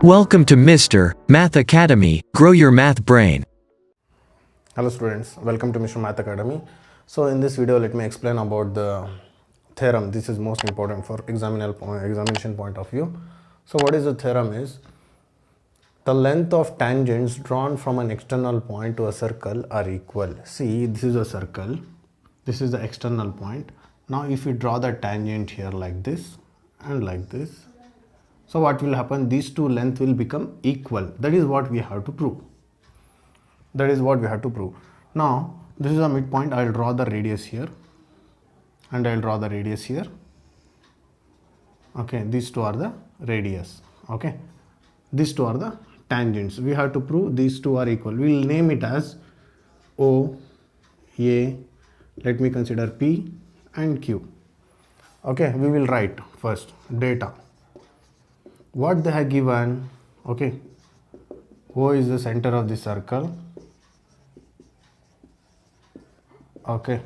Welcome to Mr. Math Academy. Grow your math brain. Hello students, welcome to Mr. Math Academy. So in this video let me explain about the theorem. This is most important for examination point of view. So what is the theorem is the length of tangents drawn from an external point to a circle are equal. See, this is a circle, this is the external point. Now if we draw the tangent here like this and like this, so what will happen? These two lengths will become equal. That is what we have to prove. Now this is a midpoint. I will draw the radius here and I will draw the radius here. Okay, these two are the radius. Okay, these two are the tangents. We have to prove these two are equal. We will name it as O, A, let me consider P and Q. Okay, we will write first data. What they have given, okay, O is the center of the circle, okay,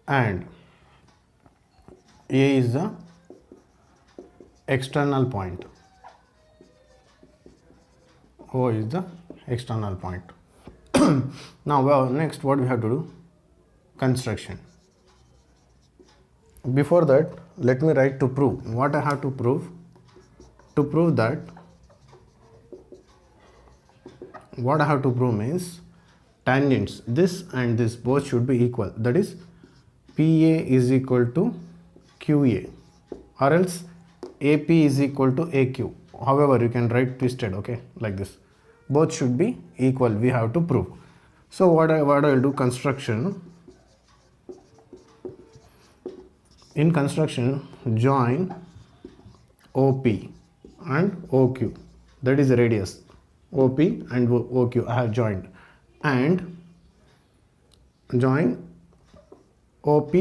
and A is the external point, O is the external point. Now, well, next what we have to do? Construction. Before that, let me write to prove. What I have to prove? To prove that, what I have to prove means tangents, this and this both should be equal. That is PA is equal to QA, or else AP is equal to AQ. However, you can write twisted, okay, like this. Both should be equal. We have to prove. So what I will do? Construction. In construction, join OP and OQ, that is the radius. OP and OQ I have joined, and join OP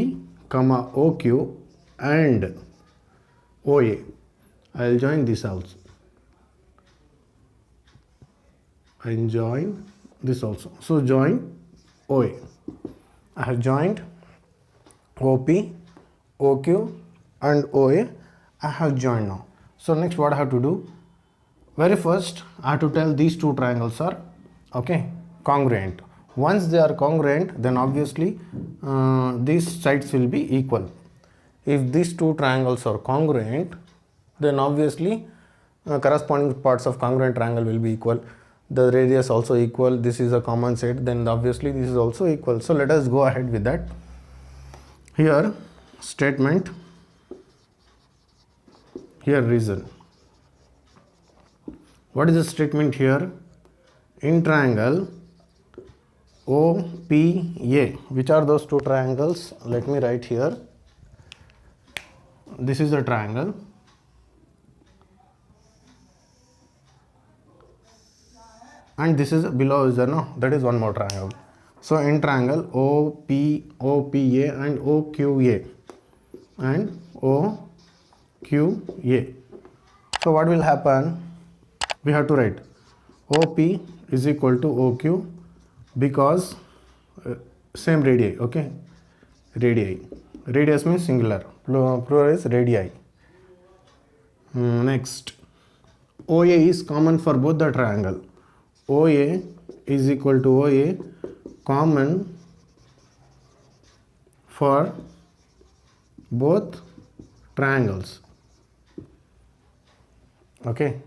comma OQ and OA. I will join this also and join this also. So join OA. I have joined OP, OQ and OA. I have joined now. So next what I have to do? Very first I have to tell these two triangles are okay congruent. Once they are congruent, then obviously these sides will be equal. If these two triangles are congruent, then obviously corresponding parts of congruent triangle will be equal. The radius also equal. This is a common side, then obviously this is also equal. So let us go ahead with that. Here statement, here reason. What is the statement here? In triangle OPA, which are those two triangles? Let me write here. This is the triangle, and this is below is there, no, that is one more triangle. So in triangle OPA and OQA and OQA. So what will happen? We have to write OP is equal to OQ because same radii, okay, radii. Radius means singular, plural is radii. Next, OA is common for both the triangle. OA is equal to OA common for both triangles. Okay.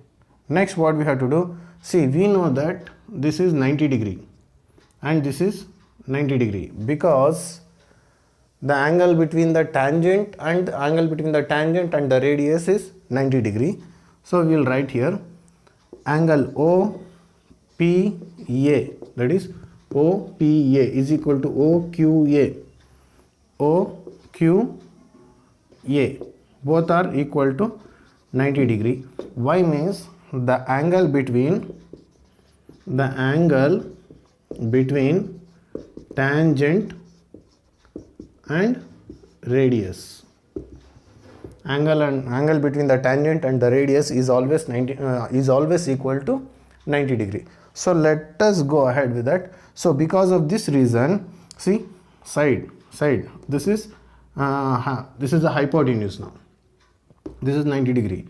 Next what we have to do? See, we know that this is 90 degree and this is 90 degree because the angle between the tangent and the radius is 90 degree. So we will write here angle OPA, that is OPA is equal to OQA. OQA both are equal to 90 degree. Why means the angle between tangent and radius, angle between the tangent and the radius is always equal to 90 degree. So let us go ahead with that. So because of this reason, see, side, this is the hypotenuse. Now this is 90 degree.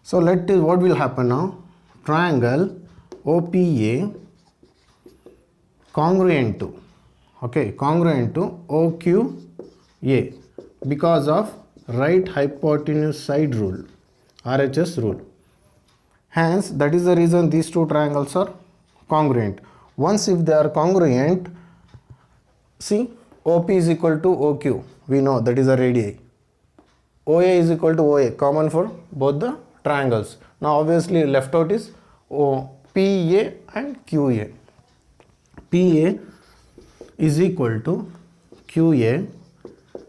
So what will happen now? Triangle OPA congruent to, okay, congruent to OQA because of right hypotenuse side rule, RHS rule. Hence, that is the reason these two triangles are congruent. Once if they are congruent, see, OP is equal to OQ, we know that is a radii. OA is equal to OA, common for both the triangles. Now obviously left out is PA and QA. PA is equal to QA.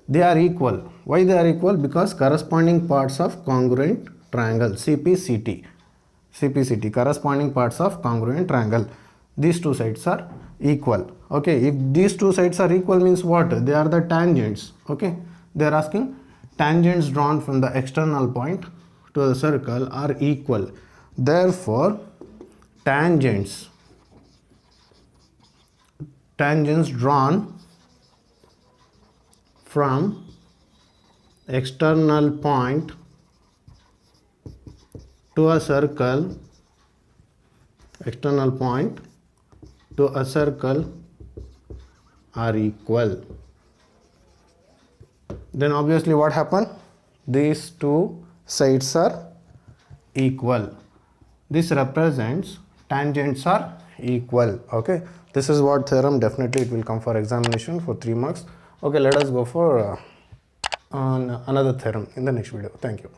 They are equal. Why they are equal? Because corresponding parts of congruent triangle, CPCT, corresponding parts of congruent triangle. These two sides are equal. Okay, if these two sides are equal means what? They are the tangents. Okay, they are asking tangents drawn from the external point to the circle are equal. Therefore, tangents drawn from external point to a circle, are equal. Then obviously what happened? These two sides are equal. This represents tangents are equal. Okay, this is what theorem. Definitely it will come for examination for 3 marks. Okay, let us go for another theorem in the next video. Thank you.